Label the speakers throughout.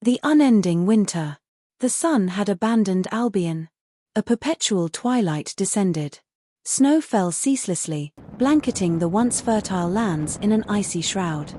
Speaker 1: The unending winter. The sun had abandoned Albion. A perpetual twilight descended. Snow fell ceaselessly, blanketing the once fertile lands in an icy shroud.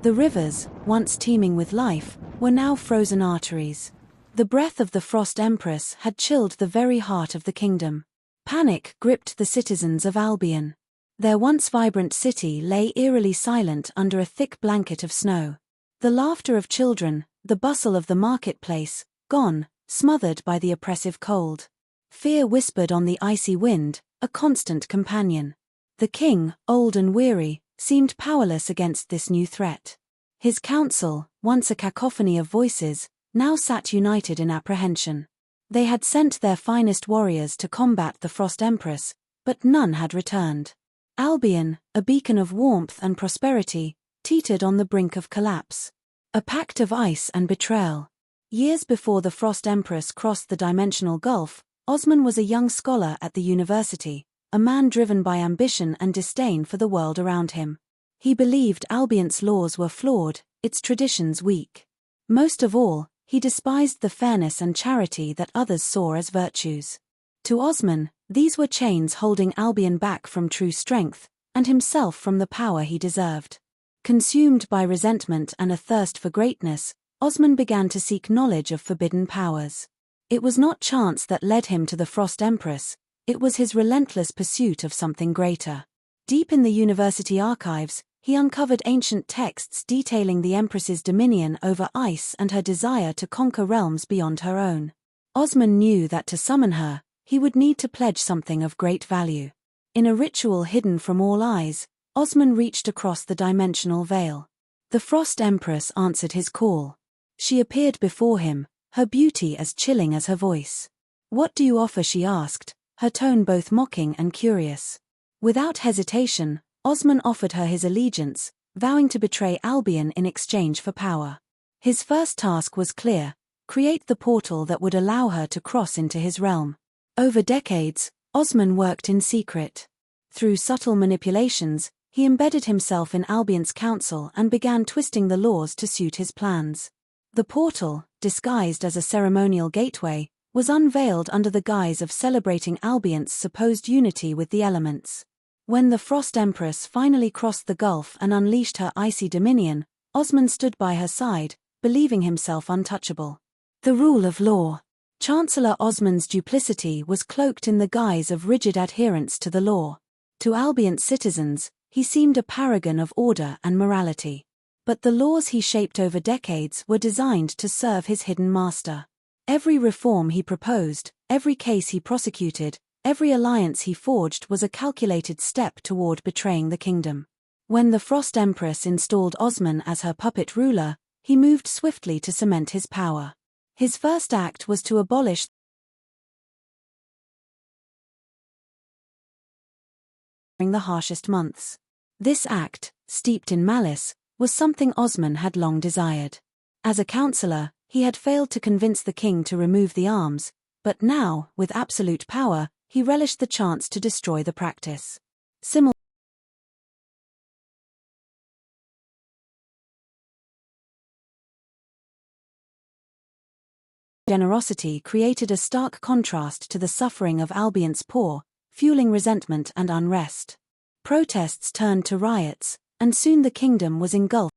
Speaker 1: The rivers, once teeming with life, were now frozen arteries. The breath of the Frost Empress had chilled the very heart of the kingdom. Panic gripped the citizens of Albion. Their once vibrant city lay eerily silent under a thick blanket of snow. The laughter of children, the bustle of the marketplace, gone, smothered by the oppressive cold. Fear whispered on the icy wind, a constant companion. The king, old and weary, seemed powerless against this new threat. His council, once a cacophony of voices, now sat united in apprehension. They had sent their finest warriors to combat the Frost Empress, but none had returned. Albion, a beacon of warmth and prosperity, teetered on the brink of collapse. A pact of ice and betrayal. Years before the Frost Empress crossed the dimensional gulf, Osman was a young scholar at the university, a man driven by ambition and disdain for the world around him. He believed Albion's laws were flawed, its traditions weak. Most of all, he despised the fairness and charity that others saw as virtues. To Osman, these were chains holding Albion back from true strength, and himself from the power he deserved. Consumed by resentment and a thirst for greatness, Osman began to seek knowledge of forbidden powers. It was not chance that led him to the Frost Empress, it was his relentless pursuit of something greater. Deep in the university archives, he uncovered ancient texts detailing the Empress's dominion over ice and her desire to conquer realms beyond her own. Osman knew that to summon her, he would need to pledge something of great value. In a ritual hidden from all eyes, Osman reached across the dimensional veil. The Frost Empress answered his call. She appeared before him, her beauty as chilling as her voice. "What do you offer?" she asked, her tone both mocking and curious. Without hesitation, Osman offered her his allegiance, vowing to betray Albion in exchange for power. His first task was clear: create the portal that would allow her to cross into his realm. Over decades, Osman worked in secret. Through subtle manipulations, he embedded himself in Albion's council and began twisting the laws to suit his plans. The portal, disguised as a ceremonial gateway, was unveiled under the guise of celebrating Albion's supposed unity with the elements. When the Frost Empress finally crossed the gulf and unleashed her icy dominion, Osman stood by her side, believing himself untouchable. The rule of law. Chancellor Osman's duplicity was cloaked in the guise of rigid adherence to the law. To Albion's citizens, he seemed a paragon of order and morality. But the laws he shaped over decades were designed to serve his hidden master. Every reform he proposed, every case he prosecuted, every alliance he forged was a calculated step toward betraying the kingdom. When the Frost Empress installed Osman as her puppet ruler, he moved swiftly to cement his power. His first act was to abolish during the harshest months. This act, steeped in malice, was something Osman had long desired. As a counselor, he had failed to convince the king to remove the arms, but now, with absolute power, he relished the chance to destroy the practice. Generosity created a stark contrast to the suffering of Albion's poor, fueling resentment and unrest. Protests turned to riots, and soon the kingdom was engulfed.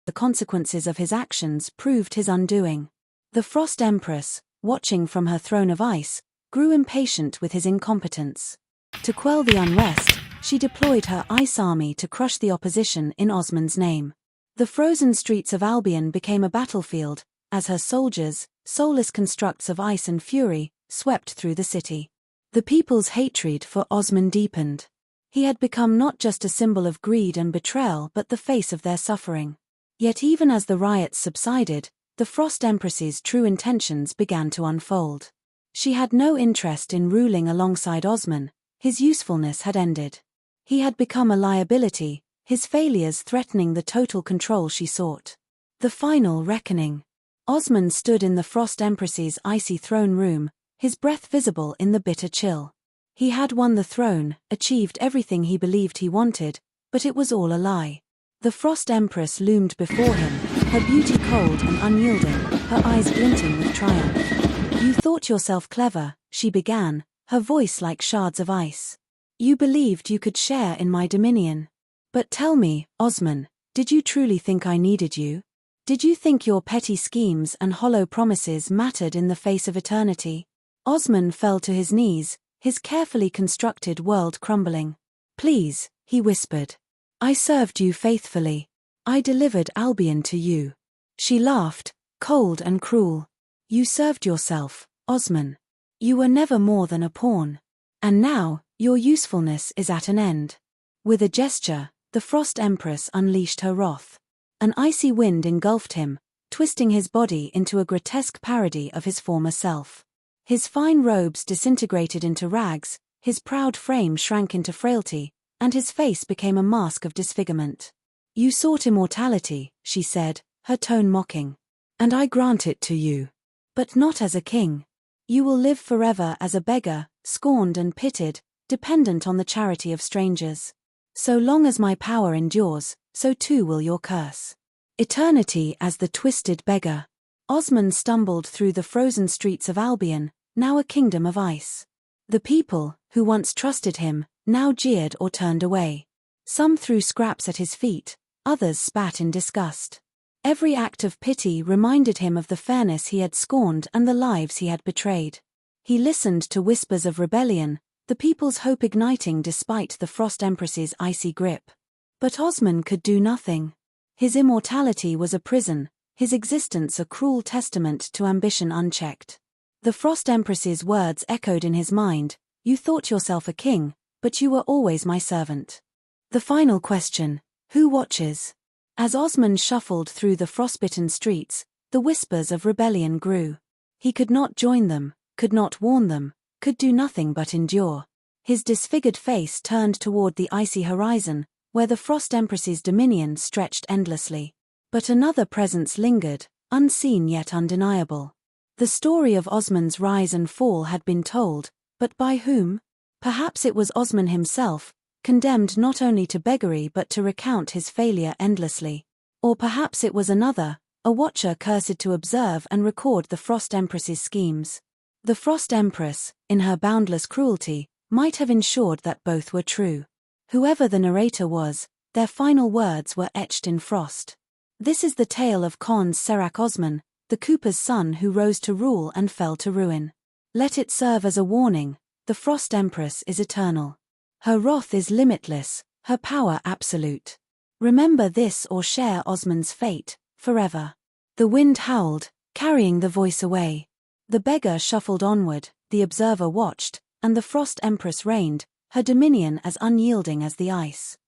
Speaker 1: The consequences of his actions proved his undoing. The Frost Empress, watching from her throne of ice, grew impatient with his incompetence. To quell the unrest, she deployed her ice army to crush the opposition in Osman's name. The frozen streets of Albion became a battlefield, as her soldiers, soulless constructs of ice and fury, swept through the city. The people's hatred for Osman deepened. He had become not just a symbol of greed and betrayal but the face of their suffering. Yet even as the riots subsided, the Frost Empress's true intentions began to unfold. She had no interest in ruling alongside Osman, his usefulness had ended. He had become a liability, his failures threatening the total control she sought. The final reckoning. Osman stood in the Frost Empress's icy throne room, his breath visible in the bitter chill. He had won the throne, achieved everything he believed he wanted, but it was all a lie. The Frost Empress loomed before him, her beauty cold and unyielding, her eyes glinting with triumph. "You thought yourself clever," she began, her voice like shards of ice. "You believed you could share in my dominion. But tell me, Osman, did you truly think I needed you? Did you think your petty schemes and hollow promises mattered in the face of eternity?" Osman fell to his knees, his carefully constructed world crumbling. "Please," he whispered. "I served you faithfully. I delivered Albion to you." She laughed, cold and cruel. "You served yourself, Osman. You were never more than a pawn. And now, your usefulness is at an end." With a gesture, the Frost Empress unleashed her wrath. An icy wind engulfed him, twisting his body into a grotesque parody of his former self. His fine robes disintegrated into rags, his proud frame shrank into frailty, and his face became a mask of disfigurement. "You sought immortality," she said, her tone mocking. "And I grant it to you. But not as a king. You will live forever as a beggar, scorned and pitied, dependent on the charity of strangers. So long as my power endures, so too will your curse. Eternity as the twisted beggar." Osman stumbled through the frozen streets of Albion, now a kingdom of ice. The people, who once trusted him, now jeered or turned away. Some threw scraps at his feet, others spat in disgust. Every act of pity reminded him of the fairness he had scorned and the lives he had betrayed. He listened to whispers of rebellion, the people's hope igniting despite the Frost Empress's icy grip. But Osman could do nothing. His immortality was a prison, his existence a cruel testament to ambition unchecked. The Frost Empress's words echoed in his mind, "You thought yourself a king, but you were always my servant." The final question, who watches? As Osman shuffled through the frostbitten streets, the whispers of rebellion grew. He could not join them, could not warn them, could do nothing but endure. His disfigured face turned toward the icy horizon, where the Frost Empress's dominion stretched endlessly. But another presence lingered, unseen yet undeniable. The story of Osman's rise and fall had been told, but by whom? Perhaps it was Osman himself, condemned not only to beggary but to recount his failure endlessly. Or perhaps it was another, a watcher cursed to observe and record the Frost Empress's schemes. The Frost Empress, in her boundless cruelty, might have ensured that both were true. Whoever the narrator was, their final words were etched in frost. This is the tale of Khan's Serak Osman, the Cooper's son who rose to rule and fell to ruin. Let it serve as a warning, the Frost Empress is eternal. Her wrath is limitless, her power absolute. Remember this or share Osman's fate, forever. The wind howled, carrying the voice away. The beggar shuffled onward, the observer watched, and the Frost Empress reigned, her dominion as unyielding as the ice.